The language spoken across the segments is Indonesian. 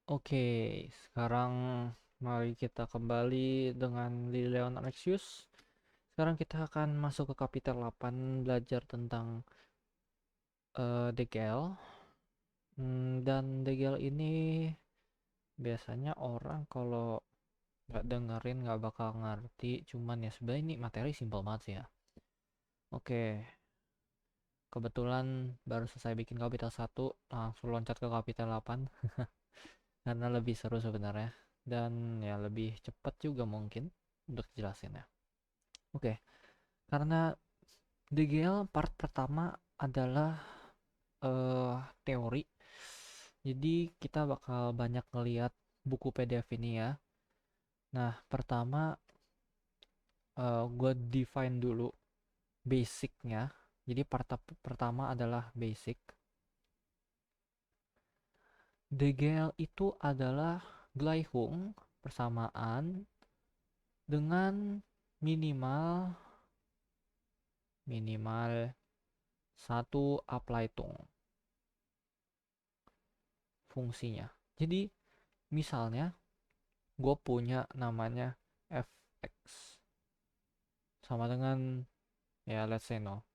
Oke, sekarang mari kita kembali dengan Leon Alexius. Sekarang kita akan masuk ke kapitel 8, belajar tentang DGL. Dan DGL ini biasanya orang kalau nggak dengerin nggak bakal ngerti. Cuman ya sebenarnya ini materi simpel banget sih ya. Oke, kebetulan baru selesai bikin kapitel 1, langsung loncat ke kapitel 8. Karena lebih seru sebenarnya. Dan ya lebih cepat juga mungkin untuk jelasinnya. Oke, karena DGL part pertama adalah teori. Jadi kita bakal banyak ngeliat buku PDF ini ya. Nah, pertama gue define dulu basicnya. Jadi part pertama adalah basic. DGL itu adalah Gleich-Hung persamaan dengan minimal minimal satu Ableitung fungsinya. Jadi misalnya gue punya namanya fx sama dengan ya let's say no.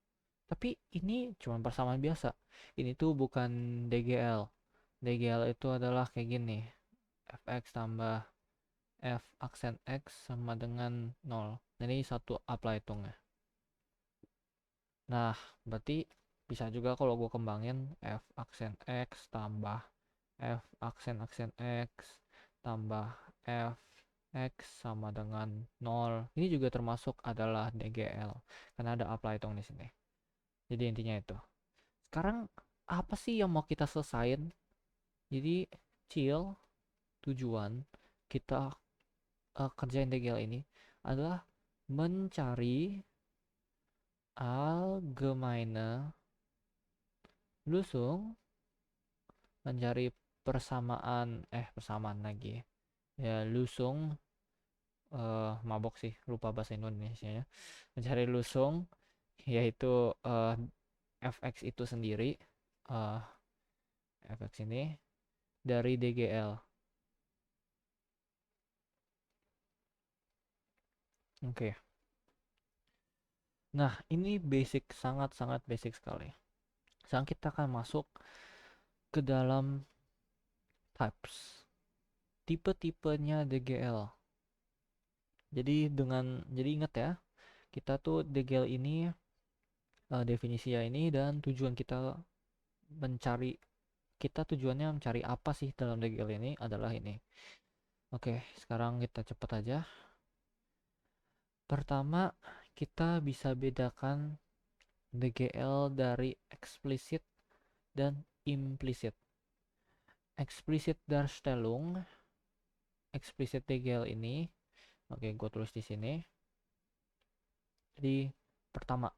Tapi ini cuma persamaan biasa. Ini tuh bukan DGL. DGL itu adalah kayak gini. Fx tambah f aksen x sama dengan 0. Nah, ini satu Ableitungnya. Nah, berarti bisa juga kalau gue kembangin f aksen x tambah f aksen aksen x tambah f x sama dengan 0. Ini juga termasuk adalah DGL karena ada Ableitung di sini. Jadi intinya itu. Sekarang apa sih yang mau kita selesain? Jadi chill tujuan kita kerjain DGL ini adalah mencari allgemeine Lösung, mencari persamaan lagi ya Lösung, mabok sih lupa bahasa Indonesia ya, mencari Lösung yaitu fx itu sendiri, uh, fx ini dari DGL. Oke. Nah, ini basic, sangat-sangat basic sekali. Sekarang kita akan masuk ke dalam types, tipe-tipenya DGL. Jadi ingat ya, kita tuh DGL ini definisi ya ini, dan tujuan kita mencari, kita tujuannya mencari apa sih dalam DGL ini adalah ini. Oke, sekarang kita cepet aja. Pertama, kita bisa bedakan DGL dari eksplisit dan implisit. Eksplisit Darstellung, eksplisit DGL ini, oke, gue tulis di sini. Jadi pertama,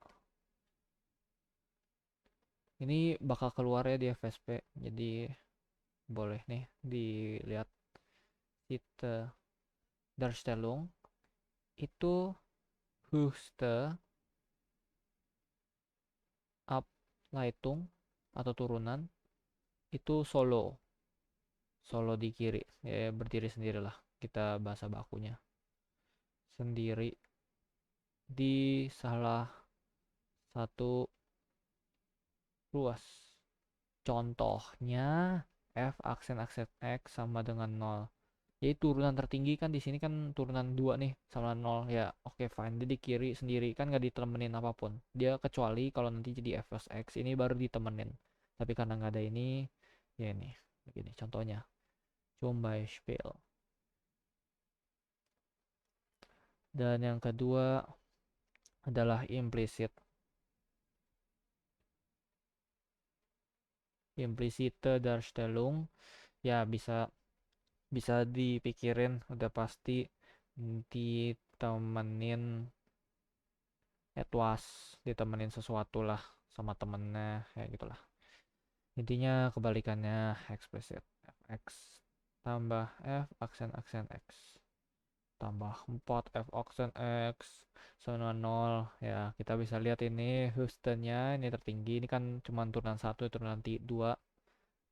ini bakal keluar ya di FSP, jadi boleh nih dilihat. Sitte Darstellung itu höchste Ableitung atau turunan itu solo, solo di kiri ya, berdiri sendirilah, kita bahasa bakunya sendiri di salah satu ruas. Contohnya f aksen aksen x sama dengan 0. Jadi turunan tertinggi kan di sini kan turunan 2 nih sama 0 ya. Oke, fine. Dia di kiri sendiri kan nggak ditemenin apapun. Dia kecuali kalau nanti jadi f x ini baru ditemenin. Tapi karena nggak ada ini, ya ini. Begini contohnya. Zum Beispiel. Dan yang kedua adalah implicit. Implicite Darstellung ya bisa bisa dipikirin udah pasti ditemenin etwas, ditemenin sesuatu lah sama temennya kayak gitulah. Intinya kebalikannya eksplisit. Fx tambah f aksen aksen x tambah 4 f aksen x sama 0 ya. Kita bisa lihat ini Houstonnya ini tertinggi, ini kan cuma turunan 1 turunan 2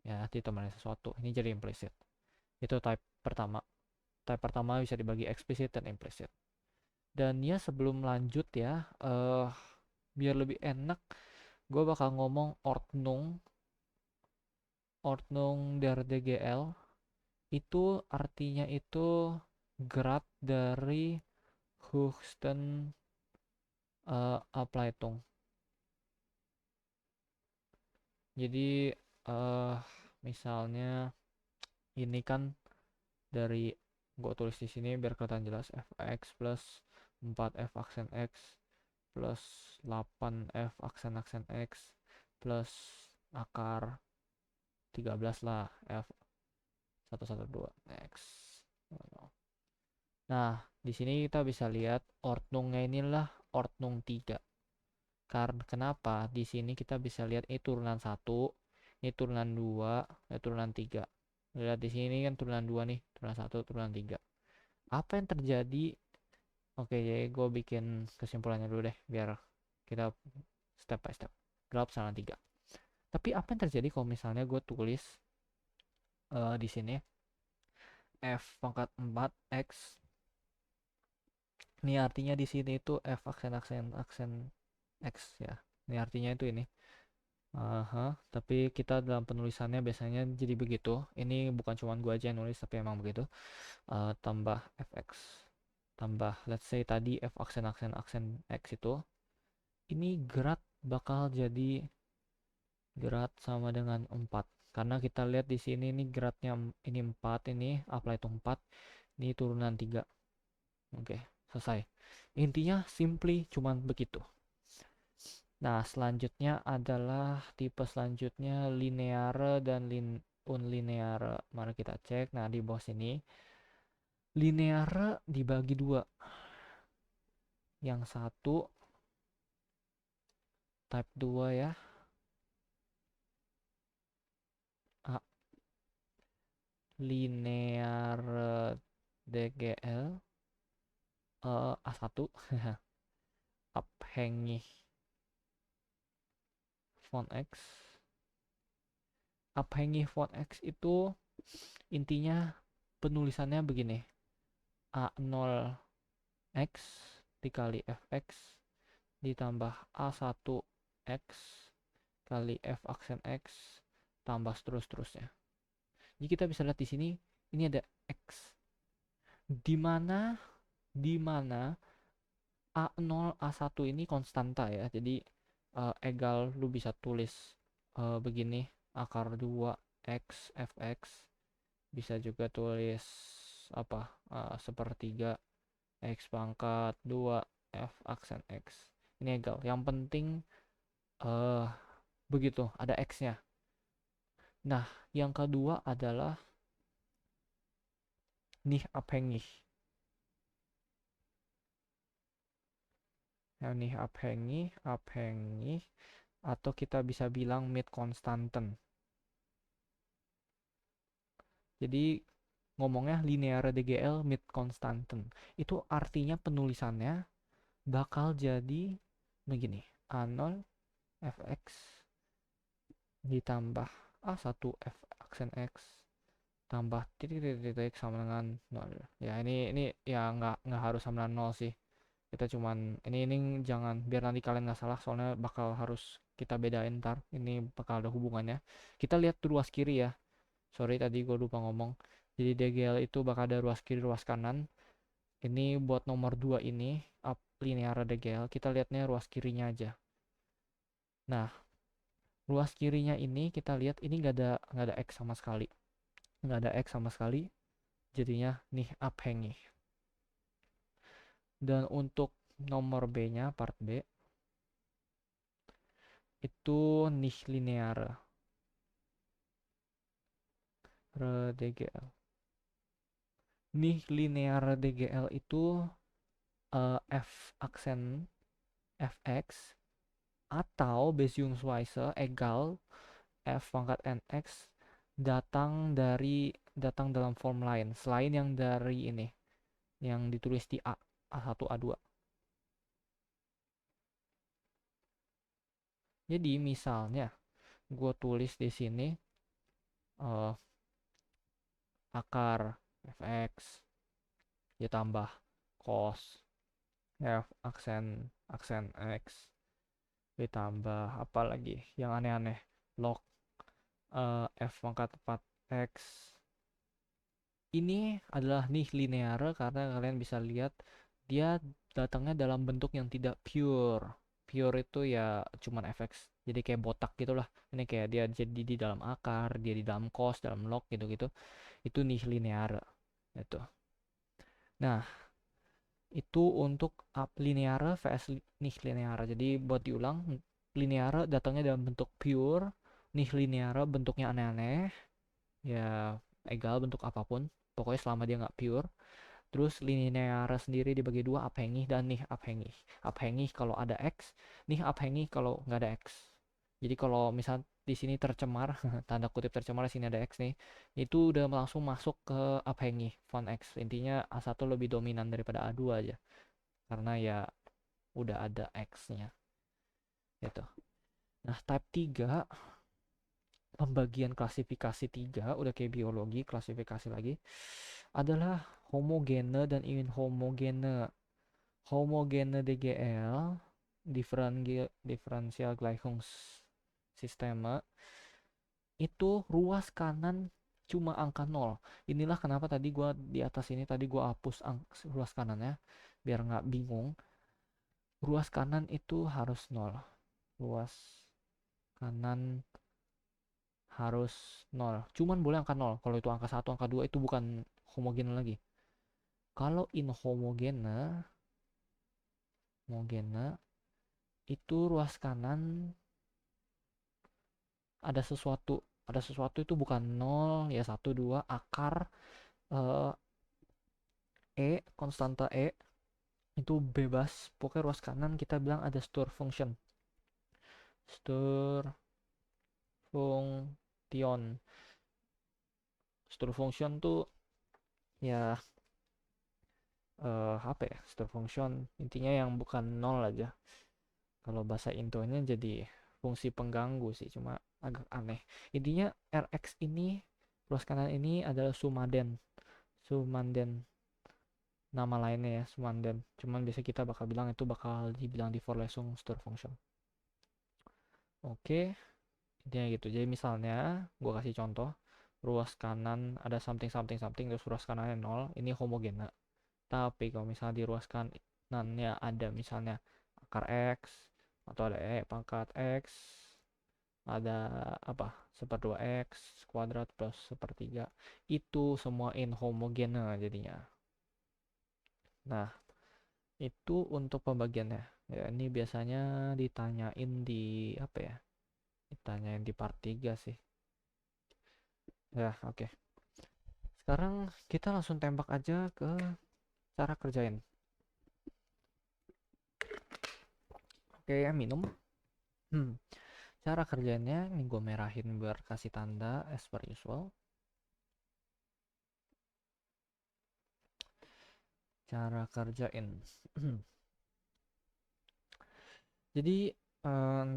ya, ditemenin sesuatu, ini jadi implisit. Itu type pertama. Type pertama bisa dibagi eksplisit dan implisit. Dan ya sebelum lanjut ya, biar lebih enak, gue bakal ngomong Ordnung der DGL. Itu artinya itu grad dari höchsten Ableitung. Jadi misalnya ini kan dari gue tulis di sini biar kelihatan jelas, fx plus 4f aksen x plus 8f aksen x plus akar 13 lah f 112 x. Nah, di sini kita bisa lihat Ordnungnya inilah Ordnung 3. Karena kenapa? Di sini kita bisa lihat ini turunan 1, ini turunan 2, ini turunan 3. Lihat di sini kan turunan 2 nih, turunan 1, turunan 3. Apa yang terjadi? Oke, jadi gue bikin kesimpulannya dulu deh, biar kita step by step. Grab turunan 3. Tapi apa yang terjadi kalau misalnya gue tulis di sini f pangkat 4 x. Ini artinya di sini itu f aksen x ya. Ini artinya itu ini. Tapi kita dalam penulisannya biasanya jadi begitu. Ini bukan cuma gua aja yang nulis, tapi emang begitu. Tambah fx tambah let's say tadi f aksen x itu. Ini grad bakal jadi grad sama dengan 4. Karena kita lihat di sini ini gradnya ini 4, ini apply itu 4, ini turunan 3. Oke, selesai. Intinya simply cuman begitu. Nah, selanjutnya adalah tipe selanjutnya lineare dan unlineare. Mari kita cek. Nah, di bawah sini lineare dibagi dua. Yang satu type 2 ya. A. Lineare DGL A1 abhängig von X. Abhängig von X itu intinya penulisannya begini. A0 X dikali fx ditambah A1 X kali f aksen x tambah terus-terusnya. Jadi kita bisa lihat di sini ini ada x di mana A0 A1 ini konstanta ya. Jadi egal lu bisa tulis begini akar 2 x fx, bisa juga tulis apa sepertiga x pangkat 2 f aksen x. Ini egal. Yang penting begitu ada x-nya. Nah, yang kedua adalah nih abhängig. Nah, nih abhängig atau kita bisa bilang mit konstanten. Jadi ngomongnya lineare DGL mit konstanten. Itu artinya penulisannya bakal jadi begini. A0 fx ditambah A1 f aksen x tambah titik sama dengan 0. Ya ini ya nggak harus sama dengan 0 sih. Kita cuman ini jangan biar nanti kalian nggak salah, soalnya bakal harus kita bedain ntar. Ini bakal ada hubungannya. Kita lihat ruas kiri ya. Sorry tadi gue lupa ngomong. Jadi DGL itu bakal ada ruas kiri, ruas kanan. Ini buat nomor 2 ini up linear DGL, kita lihatnya ruas kirinya aja. Nah, ruas kirinya ini kita lihat ini nggak ada x sama sekali. Nggak ada x sama sekali. Jadinya nih abhängig. Dan untuk nomor B-nya part B itu nih linear DGL. Nih linear DGL itu f aksen fx atau Beziehungsweise egal f pangkat nx datang dalam form lain selain yang dari ini yang ditulis di A1 A2. Jadi misalnya gue tulis di sini akar fx ditambah cos f aksen aksen x ditambah apa lagi yang aneh-aneh log f pangkat 4x. Ini adalah nih linear karena kalian bisa lihat dia datangnya dalam bentuk yang tidak pure. Pure itu ya cuman fx. Jadi kayak botak gitulah. Ini kayak dia jadi di dalam akar, dia di dalam cos, dalam log gitu-gitu. Itu nih linear. Itu. Nah, itu untuk up linear vs nih linear. Jadi buat diulang, linear datangnya dalam bentuk pure, nih linear bentuknya aneh-aneh. Ya, egal bentuk apapun. Pokoknya selama dia nggak pure. Terus linear sendiri dibagi dua, abhängig dan nih abhängig. Abhängig kalau ada x, nih abhängig kalau nggak ada x. Jadi kalau misal di sini tercemar, tanda kutip tercemar di sini ada x nih, itu udah langsung masuk ke abhängig font x. Intinya A1 lebih dominan daripada A2 aja. Karena ya udah ada x-nya. Gitu. Nah, type 3 pembagian klasifikasi 3 udah kayak biologi, klasifikasi lagi adalah homogene dan inhomogene. Homogene DGL differential Gleichungssysteme itu ruas kanan cuma angka 0. Inilah kenapa tadi gua di atas ini tadi gua hapus ruas kanannya biar nggak bingung. Ruas kanan itu harus 0. Ruas kanan harus 0. Cuman boleh angka 0. Kalau itu angka 1, angka 2 itu bukan homogen lagi. Kalau inhomogene itu ruas kanan ada sesuatu itu bukan 0 ya 1 2 akar eh, konstanta itu bebas. Pokoknya ruas kanan kita bilang ada Stur function. Stur function. Stur function tuh ya apa ya? Stur function intinya yang bukan 0 aja. Kalau bahasa Indonya jadi fungsi pengganggu sih, cuma agak aneh. Intinya Rx ini ruas kanan ini adalah Sumanden. Sumanden nama lainnya ya, Sumanden. Cuman biasa kita bakal bilang itu bakal dibilang di Vorlesung Stur function. Oke, intinya gitu. Jadi misalnya gue kasih contoh, ruas kanan ada something something something terus ruas kanannya 0, ini homogena. Tapi kalau misalnya di ruas kanannya ada misalnya akar x atau ada pangkat x, ada apa? Seperdua x kuadrat plus sepertiga, itu semua inhomogena jadinya. Nah, itu untuk pembagiannya. Ya, ini biasanya ditanyain di apa ya? Ditanyain di part 3 sih. Ya, oke. Sekarang kita langsung tembak aja ke cara kerjain. Oke, ya minum. Cara kerjainnya ini gue merahin biar kasih tanda as per usual. Cara kerjain. Jadi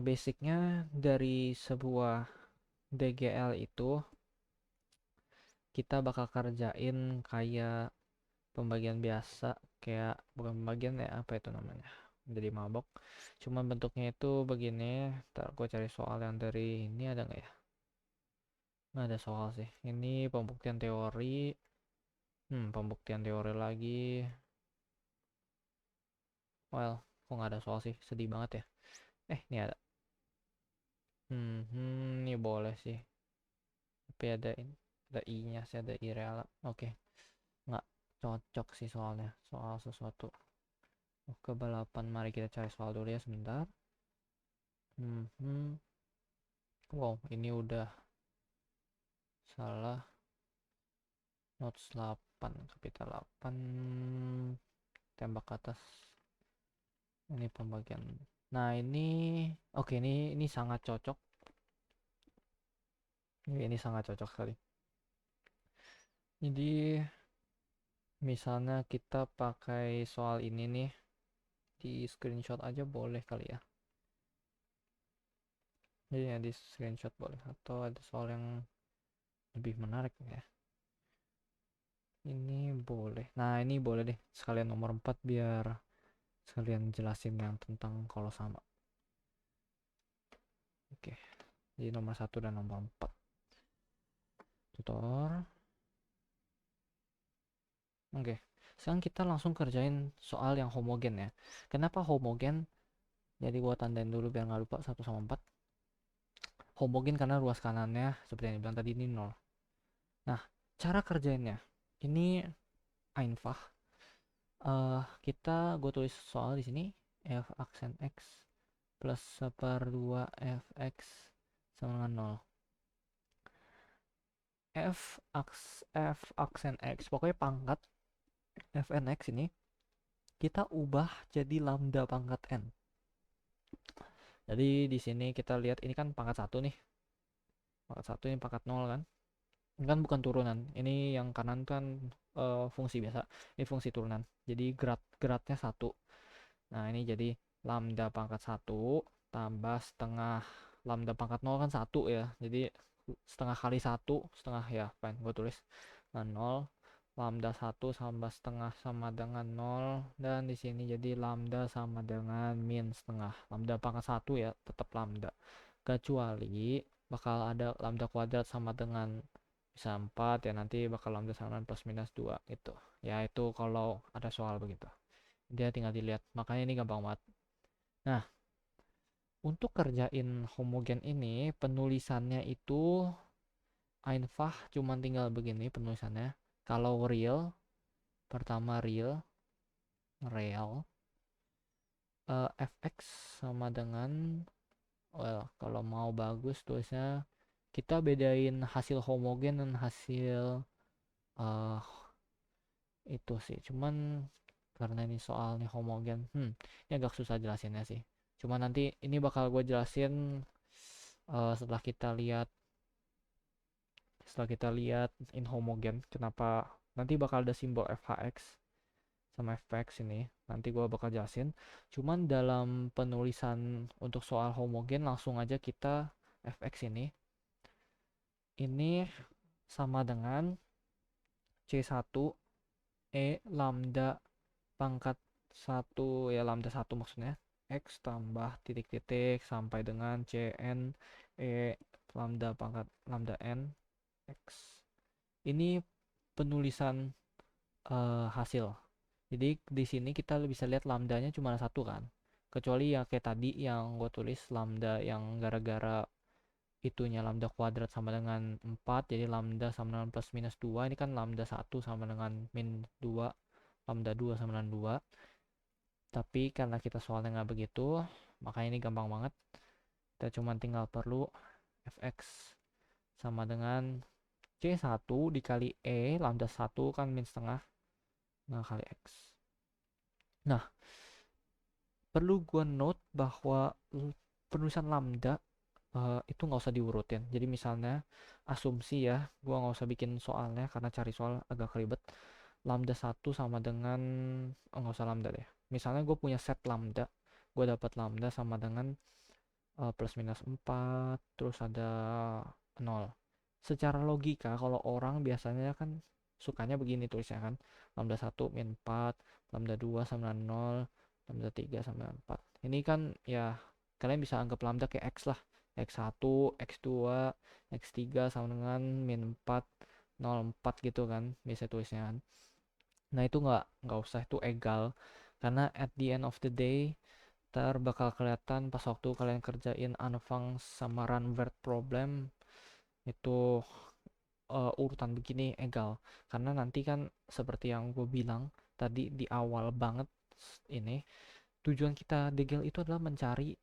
basicnya dari sebuah DGL itu kita bakal kerjain kayak pembagian biasa, kayak bukan pembagian ya, apa itu namanya, jadi mabok. Cuman bentuknya itu begini. Ntar gue cari soal yang dari ini ada nggak ya. Nggak ada soal sih. Ini pembuktian teori. Pembuktian teori lagi. Well, kok nggak ada soal sih, sedih banget ya. Ini ada. Ini boleh sih, tapi ada i nya sih, ada i real. Oke, nggak cocok sih soalnya, soal sesuatu. Oke, balapan, mari kita cari soal dulu ya sebentar. Wow, ini udah salah. Notes 8, kapital 8, tembak atas. Ini pembagian. Nah, ini oke, ini sangat cocok. Ini sangat cocok sekali. Jadi misalnya kita pakai soal ini nih, di screenshot aja boleh kali ya. Jadi ya di screenshot boleh, atau ada soal yang lebih menarik ya. Ini boleh. Nah, ini boleh deh. Sekalian nomor 4 biar sekalian jelasin yang tentang kalau sama. Oke. Jadi nomor 1 dan nomor 4. Tutor. Oke. Sekarang kita langsung kerjain soal yang homogen ya. Kenapa homogen? Jadi gua tandain dulu biar nggak lupa 1 sama 4. Homogen karena ruas kanannya seperti yang dibilang tadi ini 0. Nah, cara kerjainnya. Ini einfach. Gue tulis soal di sini f aksen x plus 1/2 fx sama dengan 0. F aksen x, pokoknya pangkat fn x ini kita ubah jadi lambda pangkat n. Jadi di sini kita lihat ini kan pangkat 1 nih. Pangkat 1 ini pangkat 0 kan. Ini kan bukan turunan. Ini yang kanan kan fungsi biasa. Ini fungsi turunan. Jadi geratnya 1. Nah, ini jadi lambda pangkat 1 tambah setengah lambda pangkat 0 kan 1 ya. Jadi setengah kali 1, setengah ya, fine, gue tulis. Nah, 0 lambda 1 sama setengah sama dengan 0, dan di sini jadi lambda sama dengan min setengah. Lambda pangkat 1 ya, tetap lambda. Kecuali bakal ada lambda kuadrat sama dengan bisa 4 ya, nanti bakal lambda sama dengan plus minus 2 gitu. Ya, itu kalau ada soal begitu. Dia tinggal dilihat. Makanya ini gampang banget. Nah, untuk kerjain homogen ini, penulisannya itu einfach, cuman tinggal begini penulisannya. Kalau real, pertama real, fx sama dengan, well, kalau mau bagus tulisnya, kita bedain hasil homogen dan hasil uh, itu sih. Cuman karena ini soalnya homogen, ini agak susah jelasinnya sih. Cuma nanti ini bakal gue jelasin setelah kita lihat inhomogen kenapa nanti bakal ada simbol fhx sama fx ini. Nanti gue bakal jelasin. Cuman dalam penulisan untuk soal homogen langsung aja kita fx ini sama dengan c1 lambda pangkat 1 ya, lambda 1 maksudnya, x tambah titik-titik sampai dengan cn lambda pangkat lambda n x. Ini penulisan hasil. Jadi di sini kita bisa lihat lambdanya cuma 1 kan. Kecuali ya kayak tadi yang gue tulis lambda yang gara-gara itunya lambda kuadrat sama dengan 4, jadi lambda sama dengan plus minus 2. Ini kan lambda 1 sama dengan min 2, lambda 2 sama dengan 2. Tapi karena kita soalnya nggak begitu, makanya ini gampang banget. Kita cuma tinggal perlu fx sama dengan c1 dikali lambda 1 kan min setengah, nah kali x. Nah, perlu gue note bahwa penulisan lambda itu nggak usah diurutin. Jadi misalnya asumsi ya, gue nggak usah bikin soalnya karena cari soal agak ribet. Lambda 1 sama dengan, nggak usah lambda deh. Misalnya gue punya set lambda, gue dapat lambda sama dengan plus minus 4, terus ada 0. Secara logika kalau orang biasanya kan sukanya begini tulisnya kan. Lambda 1 min 4, lambda 2 sama dengan 0, lambda 3 sama dengan 4. Ini kan ya kalian bisa anggap lambda kayak x lah. X1, X2, X3 sama dengan min 4, 0, 4 gitu kan biasa tulisnya kan. Nah, itu nggak usah itu egal, karena at the end of the day ntar bakal kelihatan pas waktu kalian kerjain unfunc sama runword problem itu urutan begini egal, karena nanti kan seperti yang gue bilang tadi di awal banget, ini tujuan kita degel itu adalah mencari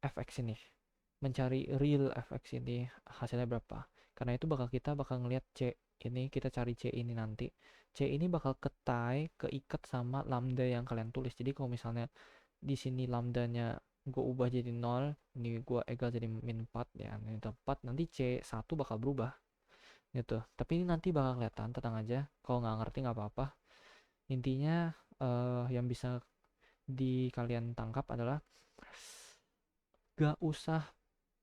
fx ini, mencari real fx ini hasilnya berapa. Karena itu kita bakal ngelihat c ini, kita cari c ini nanti. C ini bakal keikat sama lambda yang kalian tulis. Jadi kalau misalnya di sini lambdanya gue ubah jadi 0, ini gue egal jadi min 4 ya, ini tepat, nanti C1 bakal berubah gitu. Tapi ini nanti bakal kelihatan, tenang aja. Kalau nggak ngerti nggak apa-apa. Intinya yang bisa di kalian tangkap adalah gak usah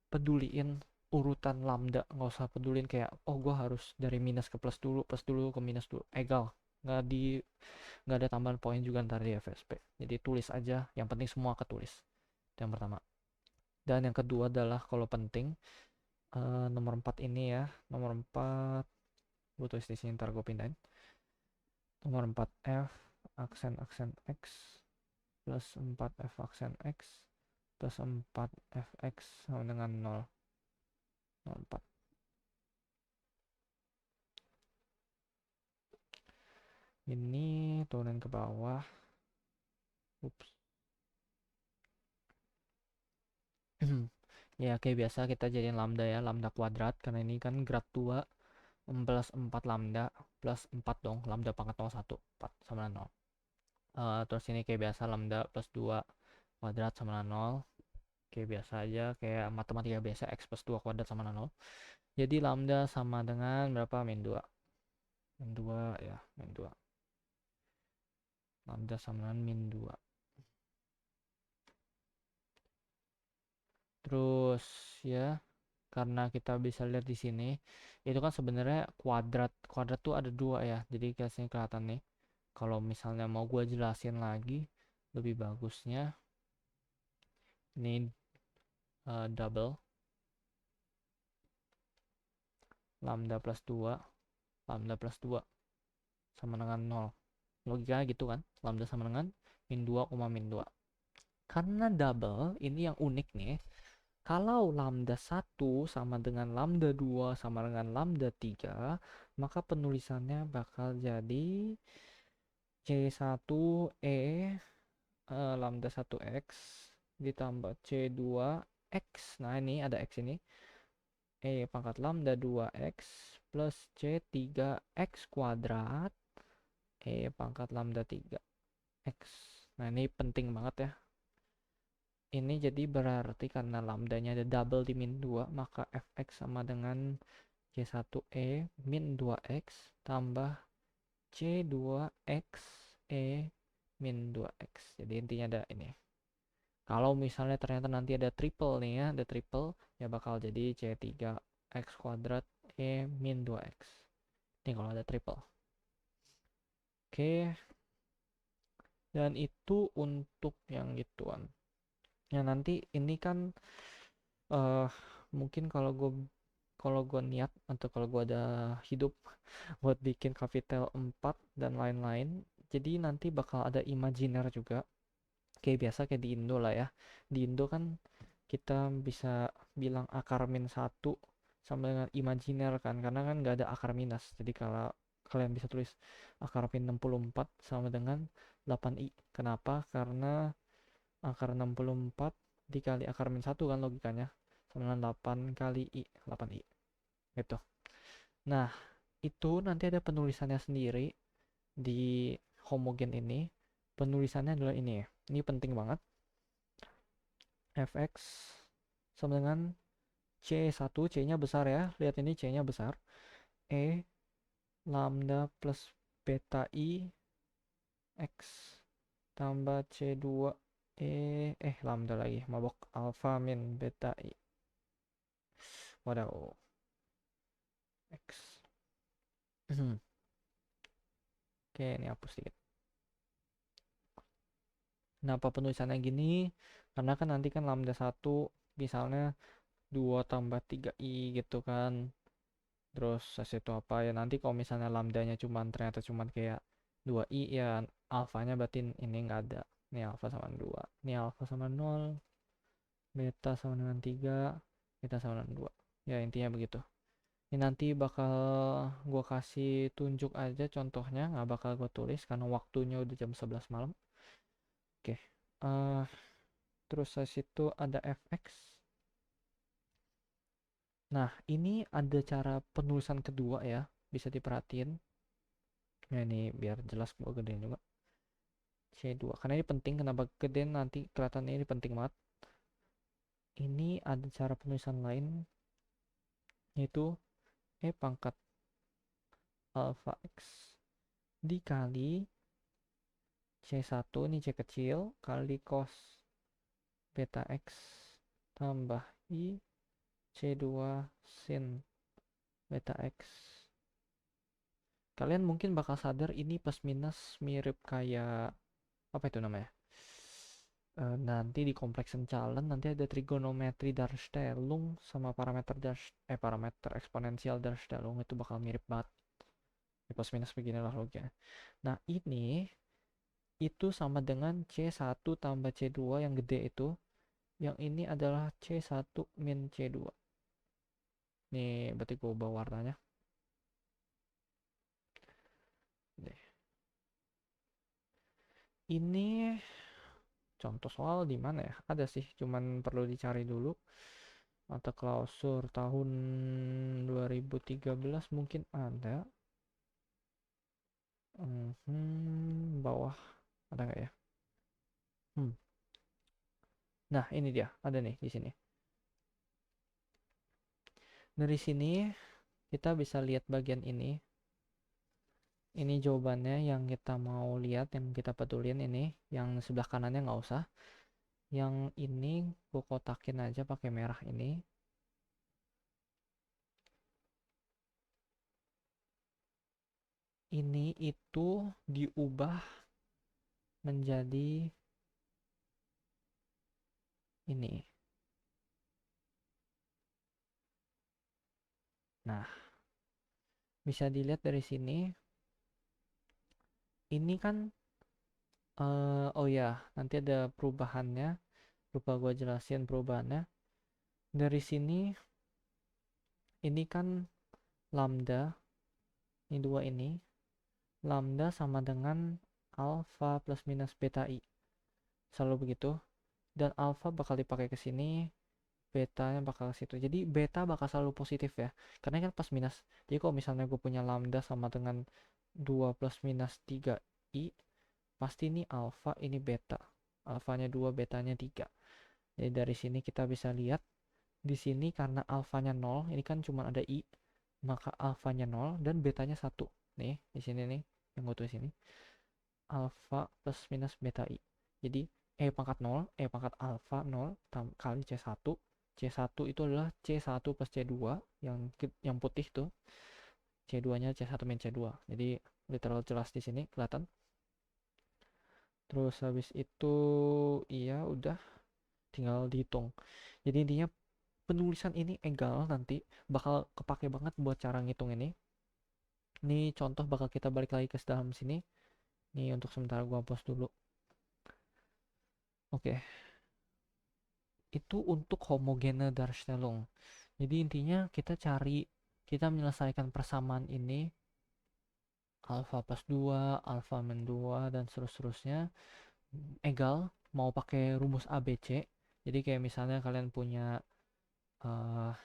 peduliin urutan lambda, nggak usah pedulin kayak oh gue harus dari minus ke plus dulu, plus dulu ke minus dulu, egal. nggak di nggak ada tambahan poin juga ntar di FSP. Jadi tulis aja, yang penting semua ketulis. Itu yang pertama. Dan yang kedua adalah kalau penting nomor 4 ini ya, nomor 4 gue tulis di sini, ntar gue pindahin. Nomor 4 F aksen aksen X plus 4 F aksen X plus 4 Fx sama dengan 0. 04. Ini turunin ke bawah. Ups. Ya kayak biasa kita jadiin lambda ya, lambda kuadrat, karena ini kan grad 2 plus 4 lambda plus 4 dong, lambda pangkat 01, 4 sama dengan 0. Terus ini kayak biasa lambda plus 2 kuadrat sama dengan 0. Kayak biasa aja, kayak matematika biasa, x plus 2 kuadrat sama dengan 0. Jadi lambda sama dengan berapa? Min 2. Min 2 ya, min 2. Lambda sama dengan min 2. Terus ya, karena kita bisa lihat di sini, itu kan sebenarnya kuadrat. Kuadrat tuh ada dua ya. Jadi kasih kelihatan nih. Kalau misalnya mau gue jelasin lagi, lebih bagusnya ini double lambda plus 2, lambda plus 2 sama dengan 0. Logikanya gitu kan, lambda sama dengan min 2, min 2. Karena double, ini yang unik nih. Kalau lambda 1 sama dengan lambda 2 sama dengan lambda 3, maka penulisannya bakal jadi C1E lambda 1X ditambah C2X. Nah ini ada X ini. Pangkat lambda 2X plus C3X kuadrat pangkat lambda 3X. Nah ini penting banget ya. Ini jadi berarti karena lambdanya ada double di min 2, maka fx sama dengan C1E min 2x tambah C2x min 2x. Jadi intinya ada ini. Kalau misalnya ternyata nanti ada triple nih ya, ada triple, ya bakal jadi C3x kuadrat min 2x. Ini kalau ada triple. Oke. Dan itu untuk yang gituan. Ya nanti ini kan mungkin kalau gue niat atau kalau gue ada hidup buat bikin Kapitel 4 dan lain-lain, jadi nanti bakal ada imajiner juga, kayak biasa kayak di Indo lah ya. Di Indo kan kita bisa bilang akar min 1 sama dengan imajiner kan, karena kan nggak ada akar minus. Jadi kalau kalian bisa tulis akar min 64 sama dengan 8i. Kenapa? Karena akar 64 dikali akar min 1 kan logikanya sama dengan 8 kali i, 8i gitu. Nah itu nanti ada penulisannya sendiri di homogen ini. Penulisannya adalah ini ya, ini penting banget. Fx sama dengan C1, C nya besar ya, lihat ini C nya besar, lambda plus beta i x tambah C2 lambda lagi, mabok, alpha min beta i, waduh, x. Oke, ini hapus sedikit. Kenapa penulisannya gini? Karena kan nanti kan lambda 1 misalnya 2 tambah 3i gitu kan. Terus itu apa ya, nanti kalau misalnya lambdanya ternyata cuman kayak 2i ya, alfanya berarti ini nggak ada. Ini alfa sama 2, ini alfa sama 0, beta sama dengan 3, beta sama dengan 2. Ya intinya begitu. Ini nanti bakal gue kasih tunjuk aja contohnya, nggak bakal gue tulis karena waktunya udah jam 11 malam. Oke, terus itu ada fx. Nah ini ada cara penulisan kedua ya, bisa diperhatiin. Nah ini biar jelas gue gedein juga C2, karena ini penting. Kenapa gedein nanti kelihatannya, ini penting banget. Ini ada cara penulisan lain, yaitu pangkat alpha x dikali C1, ini C kecil, kali cos beta x tambah i C2 sin beta x Kalian mungkin bakal sadar ini plus minus mirip kayak apa itu namanya? Nanti di kompleks Encalen nanti ada trigonometri Darstellung sama parameter eksponensial Darstellung, itu bakal mirip banget. Ya, plus minus beginilah logikanya. Nah, ini itu sama dengan C1 tambah C2 yang gede itu. Yang ini adalah C1 min C2. Nih, berarti gue ubah warnanya. Deh. Ini contoh soal di mana ya? Ada sih, cuman perlu dicari dulu. Mata klausur tahun 2013 mungkin ada. Bawah ada nggak ya? Nah, ini dia, ada nih di sini. Dari sini kita bisa lihat bagian ini. Ini jawabannya yang kita mau lihat, yang kita pedulin ini. Yang sebelah kanannya nggak usah. Yang ini gue kotakin aja pakai merah ini. Ini itu diubah menjadi ini. Nah, bisa dilihat dari sini. Ini kan, oh ya, nanti ada perubahannya. Lupa gue jelasin perubahannya. Dari sini, ini kan lambda. Ini dua ini. Lambda sama dengan alpha plus minus beta i. Selalu begitu. Dan alpha bakal dipakai ke sini, betanya bakal ke situ. Jadi beta bakal selalu positif ya. Karena kan plus minus. Jadi kalau misalnya gue punya lambda sama dengan 2 plus minus 3i, pasti ini alpha, ini beta. Alfanya 2, betanya 3. Jadi dari sini kita bisa lihat di sini karena alfanya 0, ini kan cuma ada i, maka alfanya 0 dan betanya 1. Nih, di sini nih yang gue tulis ini. Alfa plus minus beta i. Jadi E pangkat 0, E pangkat alfa 0 kali C1. C1 itu adalah C1 plus C2 yang putih tuh. C2-nya C1 min C2. Jadi literal jelas di sini kelihatan. Terus habis itu iya udah tinggal dihitung. Jadi intinya penulisan ini egal nanti bakal kepake banget buat cara ngitung ini. Ini contoh bakal kita balik lagi ke dalam sini. Nih untuk sementara gua hapus dulu. Oke. Itu untuk homogene Darstellung. Jadi intinya kita menyelesaikan persamaan ini alfa plus 2, alfa min 2 dan seterusnya egal mau pakai rumus ABC. Jadi kayak misalnya kalian punya uh,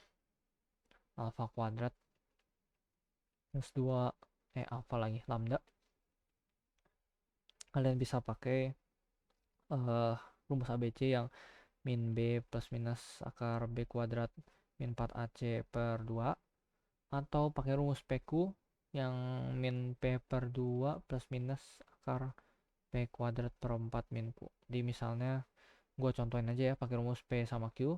alfa kuadrat plus 2 alfa lagi lambda. Kalian bisa pakai rumus ABC yang min B plus minus akar B kuadrat min 4AC per 2, atau pakai rumus PQ yang min P per 2 plus minus akar P kuadrat per 4 min Q. Jadi misalnya gue contohin aja ya pakai rumus P sama Q,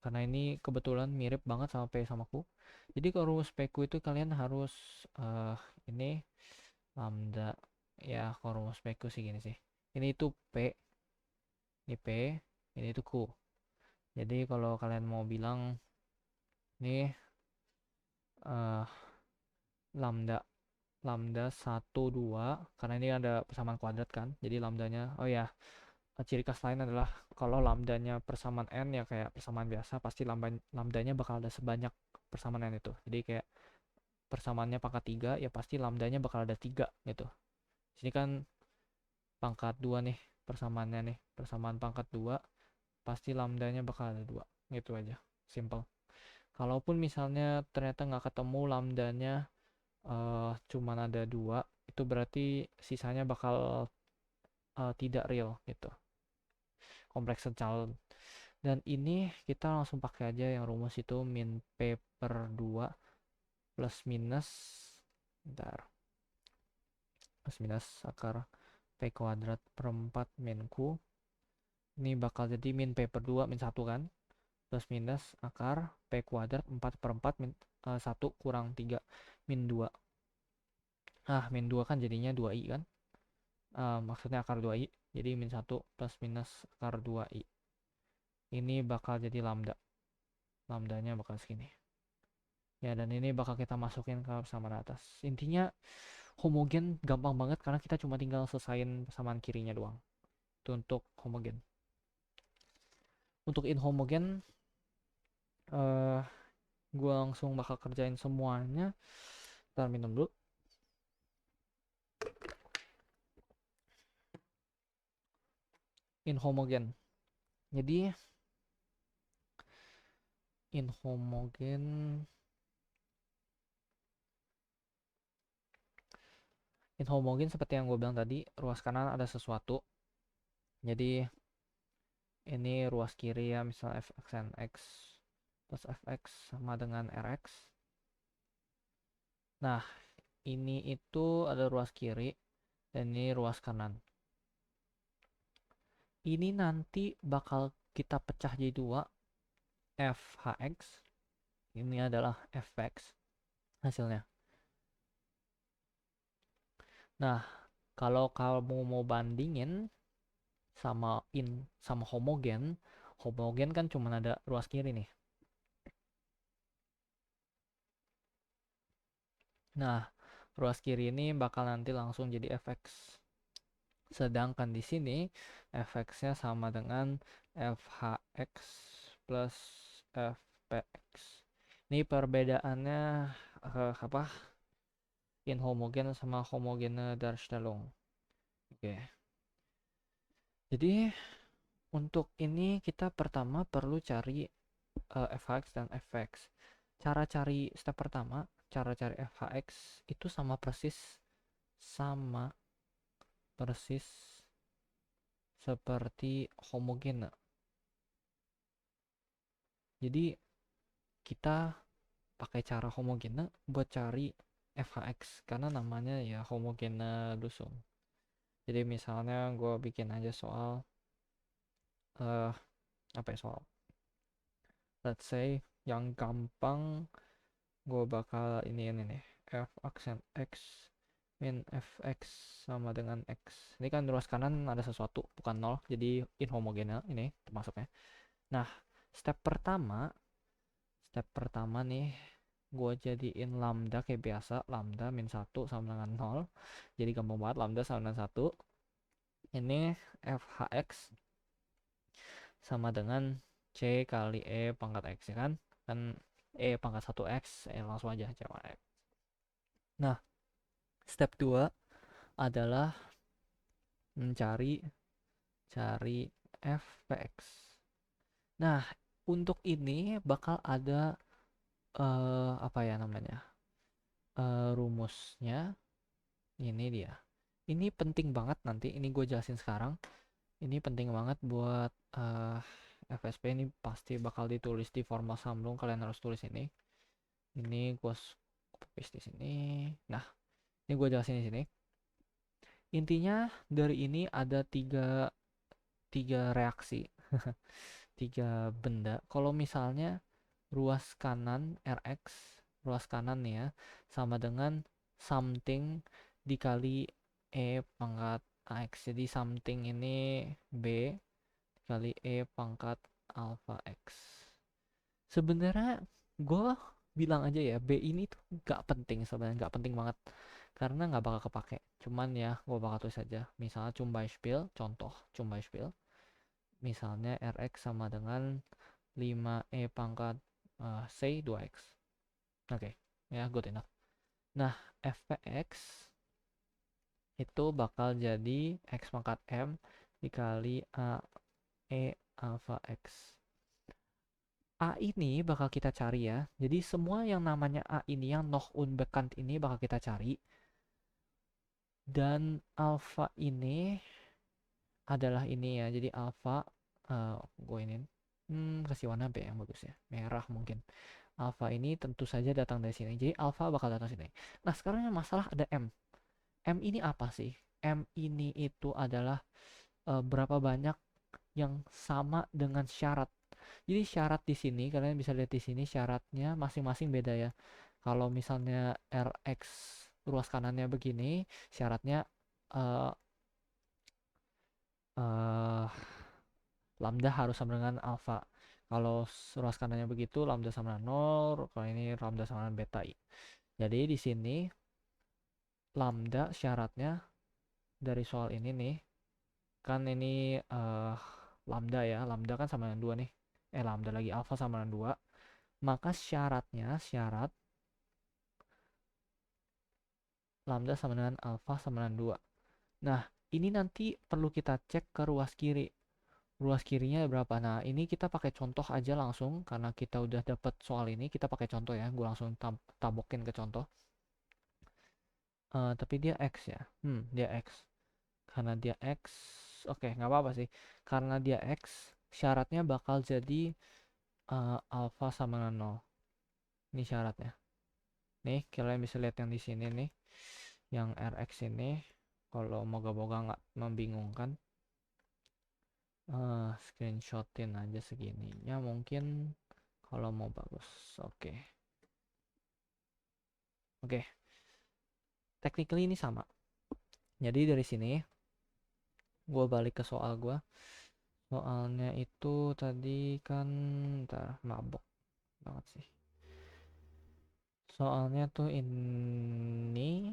karena ini kebetulan mirip banget sama P sama Q. Jadi kalau rumus PQ itu kalian harus ini lambda, ya kalau rumus PQ sih gini sih. Ini itu P, ini P, ini itu Q. Jadi kalau kalian mau bilang nih lambda lambda 1 2, karena ini ada persamaan kuadrat kan. Jadi lambdanya, oh ya, ciri khas lain adalah kalau lambdanya persamaan n ya kayak persamaan biasa, pasti lambdanya bakal ada sebanyak persamaan n itu. Jadi kayak persamaannya pangkat 3 ya pasti lambdanya bakal ada 3 gitu. Sini kan pangkat 2 nih persamaannya nih. Persamaan pangkat 2 pasti lambdanya bakal ada 2. Gitu aja. Simple. Kalaupun misalnya ternyata nggak ketemu lambdanya cuman ada 2, itu berarti sisanya bakal tidak real gitu. Kompleks calon. Dan ini kita langsung pakai aja yang rumus itu min P per 2 plus minus bentar, plus minus akar P kuadrat per 4 min Q. Ini bakal jadi min P per 2 min 1 kan, plus minus akar P kuadrat 4 per 4 min 1 kurang 3 min 2. min 2 kan jadinya 2i kan. Maksudnya akar 2i. Jadi min 1 plus minus akar 2i. Ini bakal jadi lambda. Lambdanya bakal segini. Ya, dan ini bakal kita masukin ke persamaan atas. Intinya homogen gampang banget karena kita cuma tinggal selesain persamaan kirinya doang. Itu untuk homogen. Untuk inhomogen, gue langsung bakal kerjain semuanya. Ntar minum dulu. Inhomogen. Jadi inhomogen seperti yang gue bilang tadi, ruas kanan ada sesuatu. Jadi ini ruas kiri ya, misal fx n x plus fx sama dengan rx. Nah, ini itu ada ruas kiri dan ini ruas kanan. Ini nanti bakal kita pecah jadi dua, fhx. Ini adalah fx hasilnya. Nah, kalau kamu mau bandingin sama homogen kan cuma ada ruas kiri nih. Nah, ruas kiri ini bakal nanti langsung jadi fx. Sedangkan di sini fx-nya sama dengan fhx plus fpx. Ini perbedaannya apa? Inhomogen sama homogene Darstellung. Oke. Jadi untuk ini kita pertama perlu cari fhx dan fx. Cara cari step pertama, cara cari fhx itu sama persis seperti homogene. Jadi kita pakai cara homogene buat cari fhx karena namanya ya homogene Lusung. Jadi misalnya gue bikin aja soal apa ya soal, let's say yang gampang gue bakal ini nih, f aksen x min fx sama dengan x. Ini kan ruas kanan ada sesuatu bukan 0, jadi inhomogenal ini termasuknya. Nah, step pertama nih gue jadiin lambda kayak biasa, lambda min 1 sama dengan 0. Jadi gampang banget, lambda sama dengan 1. Ini fhx sama dengan c kali e pangkat x, ya kan? Kan e pangkat 1x, langsung aja c pangkat x. Nah, step 2 adalah mencari fpx. Nah, untuk ini bakal ada apa ya namanya? Rumusnya. Ini dia. Ini penting banget nanti, ini gue jelasin sekarang. Ini penting banget buat FSP, ini pasti bakal ditulis di formal Samlung, kalian harus tulis ini. Ini gue paste di sini. Nah, ini gue jelasin di sini. Intinya dari ini ada tiga reaksi, tiga benda. Kalau misalnya ruas kanan Rx, ruas kanan nih ya, sama dengan something dikali E pangkat AX. Jadi something ini B kali E pangkat alpha X. Sebenarnya gue bilang aja ya, B ini tuh gak penting sebenarnya, gak penting banget. Karena gak bakal kepake. Cuman ya, gue bakal tulis aja. Misalnya Cumbeispiel, contoh Cumbeispiel. Misalnya Rx sama dengan 5E pangkat C 2X. Oke, ya good enough. Nah, fpx itu bakal jadi x pangkat m dikali a e alpha x. A ini bakal kita cari ya. Jadi semua yang namanya A ini, yang noch unbekannt ini bakal kita cari. Dan alpha ini adalah ini ya. Jadi alpha, gue ini kasih warna B yang bagus ya. Merah mungkin. Alpha ini tentu saja datang dari sini. Jadi alpha bakal datang sini. Nah, sekarang yang masalah ada M. M ini apa sih? M ini itu adalah berapa banyak yang sama dengan syarat. Jadi syarat di sini kalian bisa lihat di sini syaratnya masing-masing beda ya. Kalau misalnya Rx ruas kanannya begini, syaratnya eh eh, lambda harus sama dengan alfa. Kalau ruas kanannya begitu, lambda sama dengan 0, kalau ini lambda sama dengan beta i. Jadi di sini lambda syaratnya dari soal ini nih, kan ini lambda ya, lambda kan sama dengan 2 nih. Lambda lagi alfa sama dengan 2. Maka syarat lambda sama dengan alfa sama dengan 2. Nah, ini nanti perlu kita cek ke ruas kiri. Ruas kirinya berapa? Nah, ini kita pakai contoh aja langsung karena kita udah dapat soal ini, kita pakai contoh ya. Gue langsung tabokin ke contoh. Tapi dia X ya. Dia X. Karena dia X, oke, nggak apa-apa sih. Karena dia X, syaratnya bakal jadi alfa sama dengan 0. Ini syaratnya. Nih, kalian bisa lihat yang di sini nih. Yang Rx ini, kalau moga-moga nggak membingungkan. Screenshotin aja segininya mungkin kalau mau bagus. Oke. Technically ini sama. Jadi dari sini gue balik ke soal gue. Soalnya itu tadi kan ntar mabok banget sih. Soalnya tuh ini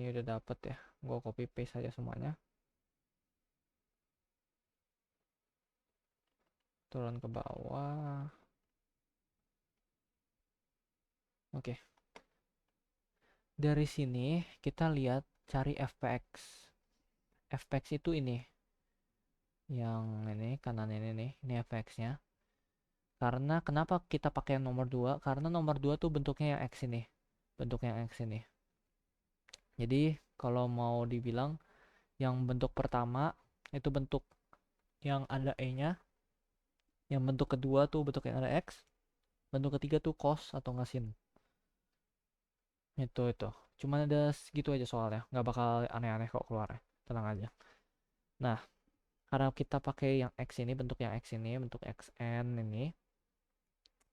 udah dapet ya. Gue copy paste aja semuanya. Turun ke bawah. Oke. Dari sini kita lihat cari fpx. Fpx itu ini. Yang ini kanan ini nih. Ini fpx-nya. Karena kenapa kita pakai nomor 2? Karena nomor 2 tuh bentuknya yang X ini. Bentuknya yang X ini. Jadi kalau mau dibilang yang bentuk pertama itu bentuk yang ada E-nya. Yang bentuk kedua tuh bentuk yang ada X. Bentuk ketiga tuh cos atau nggak sin. Itu. Cuma ada segitu aja soalnya. Nggak bakal aneh-aneh kok keluarnya. Tenang aja. Nah, karena kita pakai yang X ini, bentuk yang X ini, bentuk XN ini.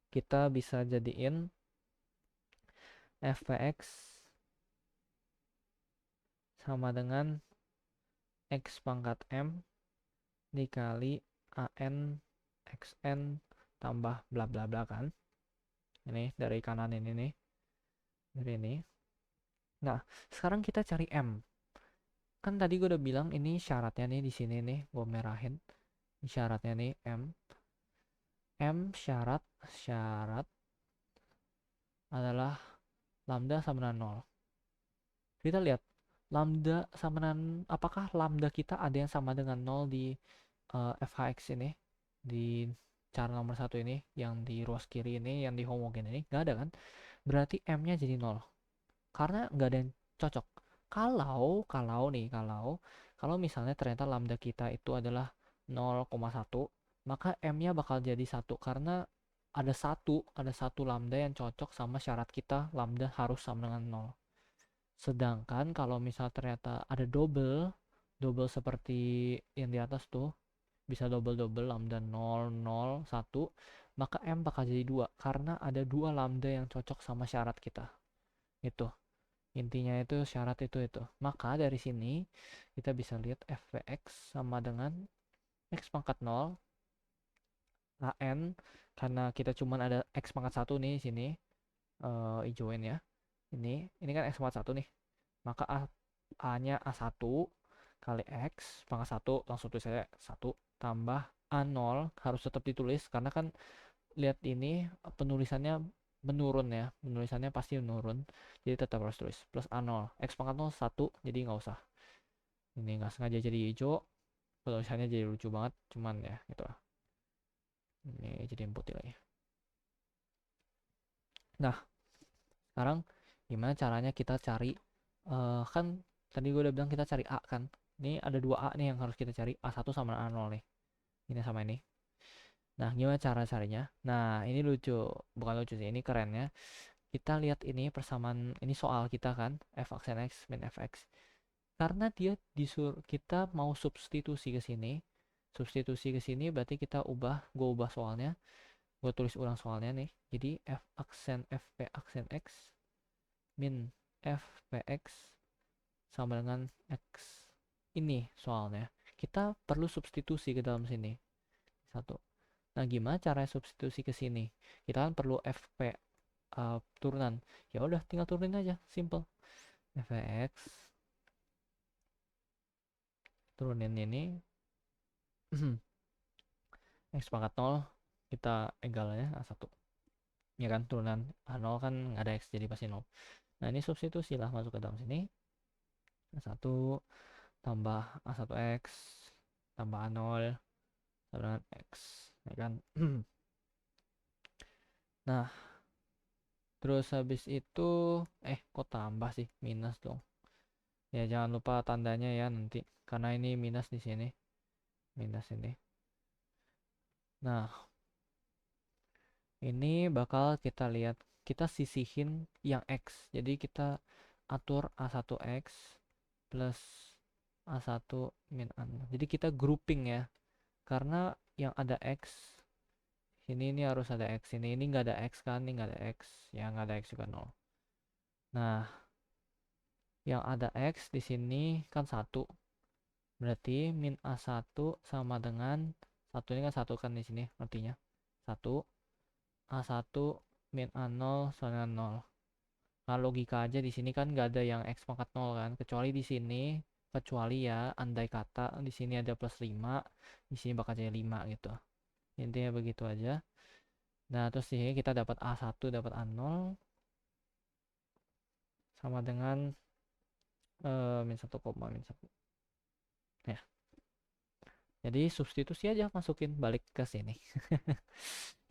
Kita bisa jadiin fpx sama dengan X pangkat M dikali AN XN tambah bla bla bla kan. Ini dari kanan ini nih. Dari ini. Nah, sekarang kita cari M. Kan tadi gue udah bilang ini syaratnya nih di sini nih, gue merahin. Ini syaratnya nih M. Syarat adalah lambda sama dengan 0. Kita lihat lambda sama dengan, apakah lambda kita ada yang sama dengan 0 di fhx ini, di cara nomor 1 ini, yang di ruas kiri ini, yang di homogen ini, nggak ada kan? Berarti M-nya jadi 0. Karena nggak ada yang cocok. Kalau misalnya ternyata lambda kita itu adalah 0,1, maka M-nya bakal jadi 1 karena ada satu lambda yang cocok sama syarat kita, lambda harus sama dengan 0. Sedangkan kalau misal ternyata ada double seperti yang di atas tuh, bisa double lambda 0, 0, 1, maka M bakal jadi 2 karena ada 2 lambda yang cocok sama syarat kita. Itu. Intinya itu syarat itu. Maka dari sini kita bisa lihat fpx sama dengan X pangkat 0 AN, karena kita cuman ada X pangkat 1 nih di sini, hijauin ya. Ini kan X pangkat 1 nih. Maka A-nya A1 kali X pangkat 1, langsung tulis saya 1 tambah A0, harus tetap ditulis karena kan lihat ini penulisannya menurun ya, penulisannya pasti menurun, jadi tetap harus tulis plus A0, X pangkat 0 1, jadi nggak usah, ini nggak sengaja jadi hijau, penulisannya jadi lucu banget, cuman ya gitu lah, ini jadi putih lagi. Nah, sekarang gimana caranya kita cari, kan tadi gue udah bilang kita cari A kan, ini ada 2 A nih yang harus kita cari, A1 sama A0 nih, ini sama ini. Nah, gimana cara carinya? Nah, ini lucu, bukan lucu sih, ini kerennya. Kita lihat ini persamaan, ini soal kita kan, f aksen x min fx. Karena dia kita mau substitusi ke sini. Substitusi ke sini berarti kita gue ubah soalnya. Gue tulis ulang soalnya nih. Jadi f aksen fp aksen x min fpx sama dengan x. Ini soalnya kita perlu substitusi ke dalam sini. Satu. Nah, gimana cara substitusi ke sini? Kita kan perlu fp turunan. Ya udah, tinggal turunin aja, simple. fx turunin ini x pangkat 0 kita egal ya A1. Ya kan, turunan A0 kan nggak ada x jadi pasti 0. Nah, ini substitusi lah, masuk ke dalam sini. A1 tambah A1x tambah A0 sama dengan x, ya kan. Nah, terus habis itu kok tambah sih, minus dong. Ya jangan lupa tandanya ya nanti, karena ini minus di sini, minus ini. Nah, ini bakal kita lihat, kita sisihin yang x. Jadi kita atur A1x plus A1 min A0. Jadi kita grouping ya, karena yang ada x ini harus ada x, ini nggak ada x kan, ini nggak ada x, ya nggak ada x juga 0. Nah, yang ada x di sini kan 1, berarti min A1 sama dengan 1, ini kan 1 kan di sini artinya 1, A1 min A0 sama dengan 0. Nah, logika aja di sini kan nggak ada yang x pangkat 0 kan, kecuali di sini, kecuali ya andai kata di sini ada plus 5, di sini bakal jadi 5 gitu. Intinya begitu aja. Nah, terus di sini kita dapat A1 dapat A0 sama dengan min 1, min 1. Ya. Jadi substitusi aja, masukin balik ke sini.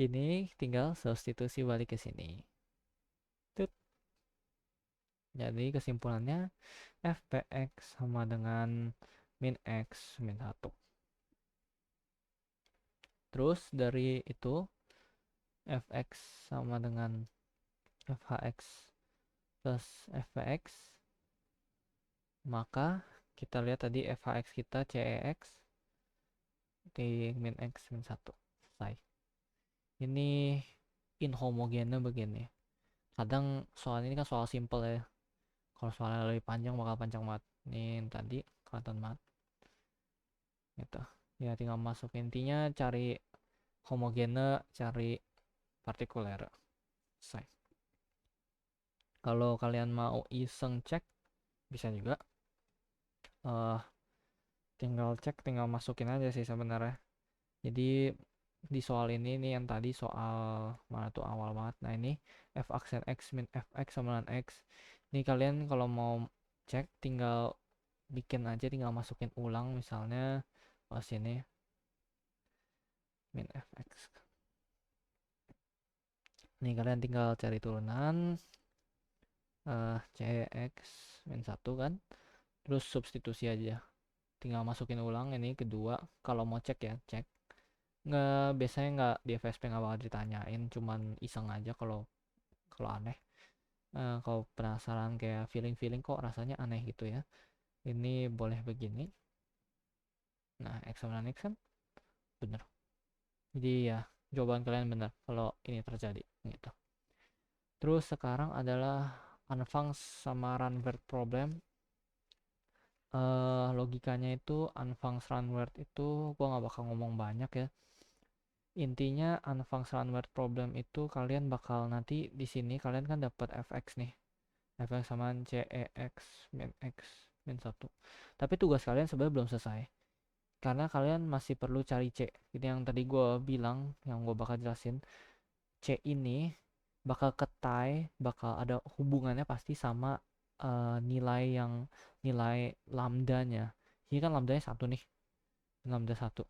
Ini tinggal substitusi balik ke sini. Tut. Jadi kesimpulannya fpx sama dengan min x min 1. Terus dari itu fx sama dengan fhx plus fpx, maka kita lihat tadi fhx kita cex di min x min 1. Selesai. Ini inhomogennya begini. Kadang soal ini kan soal simple ya. Kalau soalnya lebih panjang bakal panjang banget. Ini tadi kelihatan banget. Gitu. Ya tinggal masuk, intinya cari homogene, cari partikuler. Selesai. Kalau kalian mau iseng cek bisa juga. Tinggal cek, tinggal masukin aja sih sebenarnya. Jadi di soal ini nih, yang tadi soal mana tuh awal banget. Nah, ini f aksen x min fx sama dengan x. Ini kalian kalau mau cek tinggal bikin aja, tinggal masukin ulang misalnya sini min fx. Nih kalian tinggal cari turunan cx min 1 kan. Terus substitusi aja. Tinggal masukin ulang ini kedua. Kalau mau cek ya, cek. Nggak, biasanya nggak di FSP nggak bakal ditanyain, cuman iseng aja kalau aneh. Kalau penasaran kayak feeling kok rasanya aneh gitu ya, ini boleh begini. Nah, x sama x kan bener, jadi ya jawaban kalian bener kalau ini terjadi gitu. Terus sekarang adalah unfunc sama runward problem. Logikanya itu unfunc runward itu gua nggak bakal ngomong banyak ya. Intinya unfunc runward problem itu kalian bakal nanti di sini kalian kan dapat fx nih, fx sama cex min x min 1. Tapi tugas kalian sebenarnya belum selesai, karena kalian masih perlu cari c. Ini yang tadi gue bilang, yang gue bakal jelasin. C ini bakal ketai, bakal ada hubungannya pasti sama nilai lambdanya. Ini kan lambdanya 1 nih, lambda 1.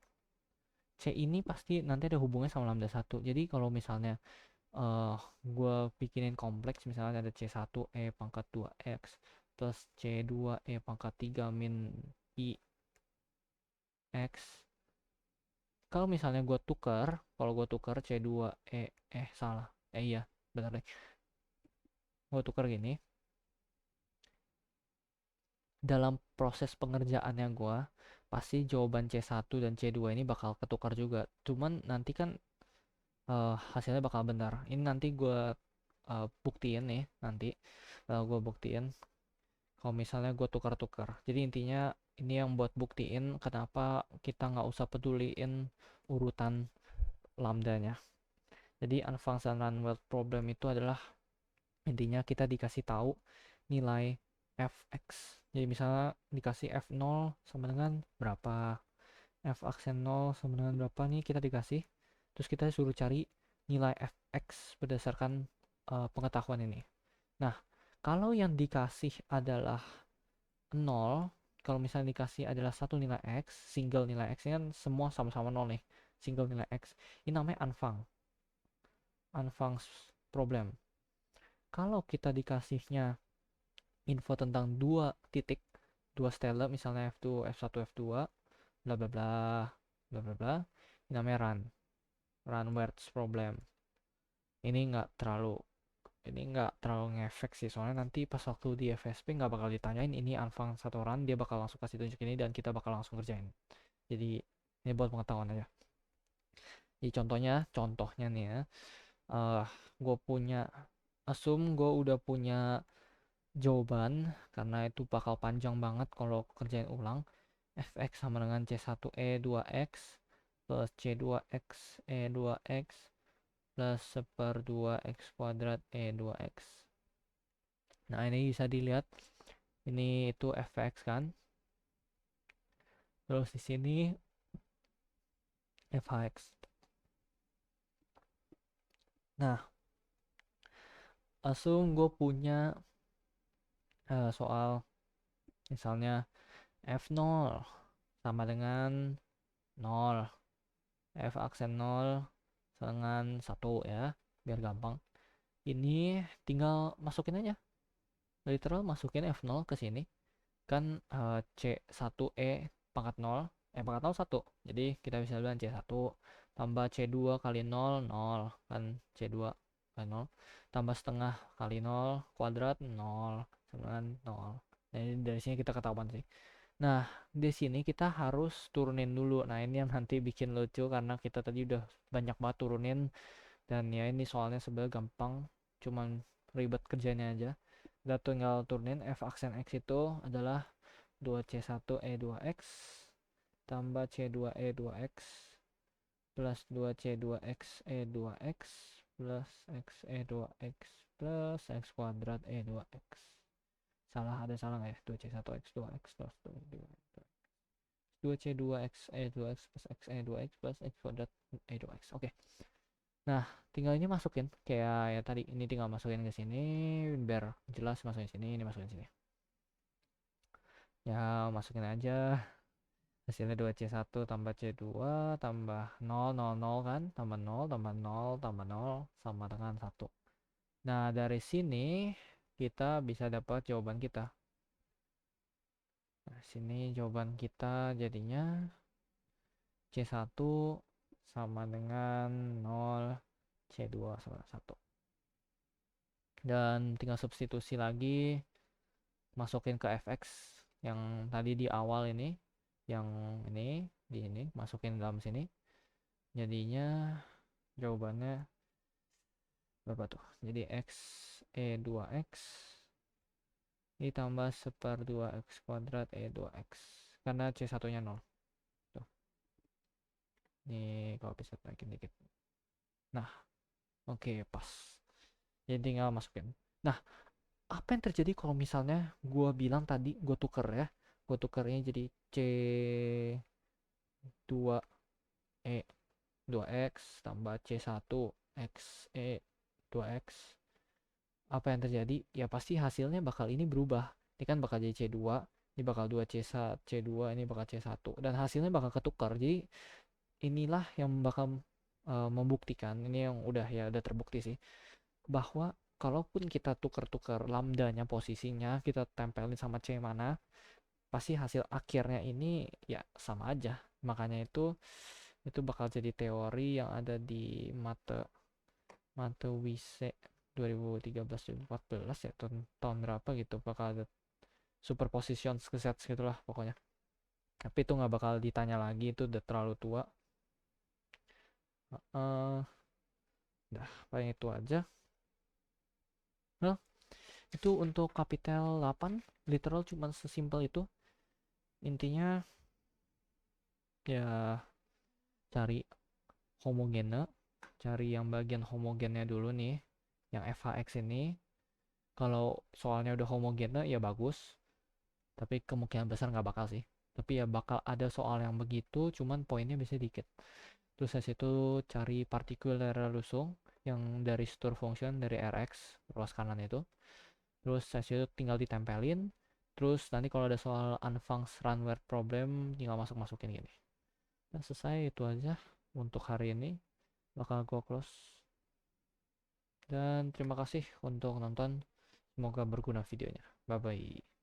C ini pasti nanti ada hubungannya sama lambda 1. Jadi kalau misalnya gue bikinin kompleks, misalnya ada C1 E pangkat 2X plus C2 E pangkat 3 min I X. Kalau misalnya gue tukar, kalau gue tukar C2 E, salah, iya benar deh, gue tukar gini, dalam proses pengerjaannya gue pasti jawaban C1 dan C2 ini bakal ketukar juga, cuman nanti kan hasilnya bakal benar. Ini nanti gue buktiin nih nanti. Lalu gue buktiin kalau misalnya gue tukar-tukar. Jadi intinya ini yang buat buktiin kenapa kita nggak usah peduliin urutan lambdanya. Jadi unfunctional run-word problem itu adalah intinya kita dikasih tahu nilai fx. Jadi misalnya dikasih f0 sama dengan berapa, f aksen 0 sama dengan berapa nih kita dikasih. Terus kita suruh cari nilai fx berdasarkan pengetahuan ini. Nah, kalau yang dikasih adalah 0, kalau misalnya dikasih adalah satu nilai x, single nilai x, ini kan semua sama-sama 0 nih, single nilai x, ini namanya unfunc problem. Kalau kita dikasihnya info tentang dua titik, dua stele, misalnya F2, F1, F2, bla bla bla, bla bla bla, ini namanya run words problem. Ini nggak terlalu ngefek sih, soalnya nanti pas waktu di FSP nggak bakal ditanyain ini unfunc satu run, dia bakal langsung kasih tunjuk ini dan kita bakal langsung kerjain. Jadi ini buat pengetahuan aja. Jadi contohnya nih ya, gue punya assume gue udah punya jawaban karena itu bakal panjang banget kalau kerjain ulang. Fx sama dengan C1E2x plus C2x E2x plus 1/2x kuadrat E2x. Nah ini bisa dilihat, ini itu fx kan, terus di sini fx. Nah, assume gue punya soal misalnya f0 sama dengan 0, f aksen 0 dengan 1 ya, biar gampang. Ini tinggal masukin aja, literal masukin f0 ke sini kan, C1E pangkat 0, pangkat 0 1, jadi kita bisa bilang C1 tambah C2 kali 0 0 kan, C2 kali 0 tambah setengah kali 0 kuadrat 0 sama dengan 0. Nah ini dari sini kita ketahuan sih. Nah di sini kita harus turunin dulu. Nah ini yang nanti bikin lucu karena kita tadi udah banyak banget turunin, dan ya ini soalnya sebenarnya gampang, cuman ribet kerjanya aja. Kita tinggal turunin f aksen x itu adalah 2C1E2x tambah C2E2x plus 2C2XE2x plus XE2x plus X kuadrat E2x. Ada salah nggak ya? 2C1X2X plus 2C2XE2x plus XE2x plus X kuadrat E2x. Oke. Nah, tinggal ini masukin kayak ya tadi, ini tinggal masukin ke sini biar jelas, masukin sini, ini masukin sini. Ya, masukin aja. Hasilnya 2C1 tambah C2 tambah 0 0 0 kan, tambah 0 tambah 0 tambah 0 sama dengan 1. Nah, dari sini kita bisa dapat jawaban kita. Nah, sini jawaban kita jadinya C1 sama dengan 0, C2 sama dengan 1. Dan tinggal substitusi lagi, masukin ke fx yang tadi di awal ini, yang ini di sini masukin dalam sini, jadinya jawabannya berapa tuh? Jadi x E2x ditambah 1/2x kuadrat E2x karena C1 nya 0 tuh. Ini kalau bisa naikin dikit. Nah oke, pas, jadi tinggal masukin. Nah, apa yang terjadi kalau misalnya gue bilang tadi gue tuker ya, gue tukernya jadi C2E 2x tambah C1 x E 2x, apa yang terjadi? Ya pasti hasilnya bakal ini berubah. Ini kan bakal jadi C2, ini bakal 2C1, C2, ini bakal C1, dan hasilnya bakal ketukar. Jadi inilah yang bakal membuktikan, ini yang udah terbukti sih, bahwa kalaupun kita tukar-tukar lambdanya, posisinya kita tempelin sama C mana, pasti hasil akhirnya ini ya sama aja. Makanya itu bakal jadi teori yang ada di mata WISE 2013-2014 ya, tahun berapa gitu, bakal ada superposition sets gitulah pokoknya. Tapi itu nggak bakal ditanya lagi, itu udah terlalu tua. Udah paling itu aja. Well, Itu untuk kapital 8 literal cuma sesimpel itu. Intinya ya cari homogene, cari yang bagian homogennya dulu nih, yang FHX ini. Kalau soalnya udah homogene ya bagus, tapi kemungkinan besar nggak bakal sih. Tapi ya bakal ada soal yang begitu, cuman poinnya bisa dikit. Terus dari situ cari partikular lusung yang dari store function dari Rx ruas kanan itu. Terus dari situ tinggal ditempelin. Terus nanti kalau ada soal unfuncs runware problem tinggal masuk-masukin gini. Nah, selesai itu aja untuk hari ini. Bakal gua close. Dan terima kasih untuk nonton. Semoga berguna videonya. Bye bye.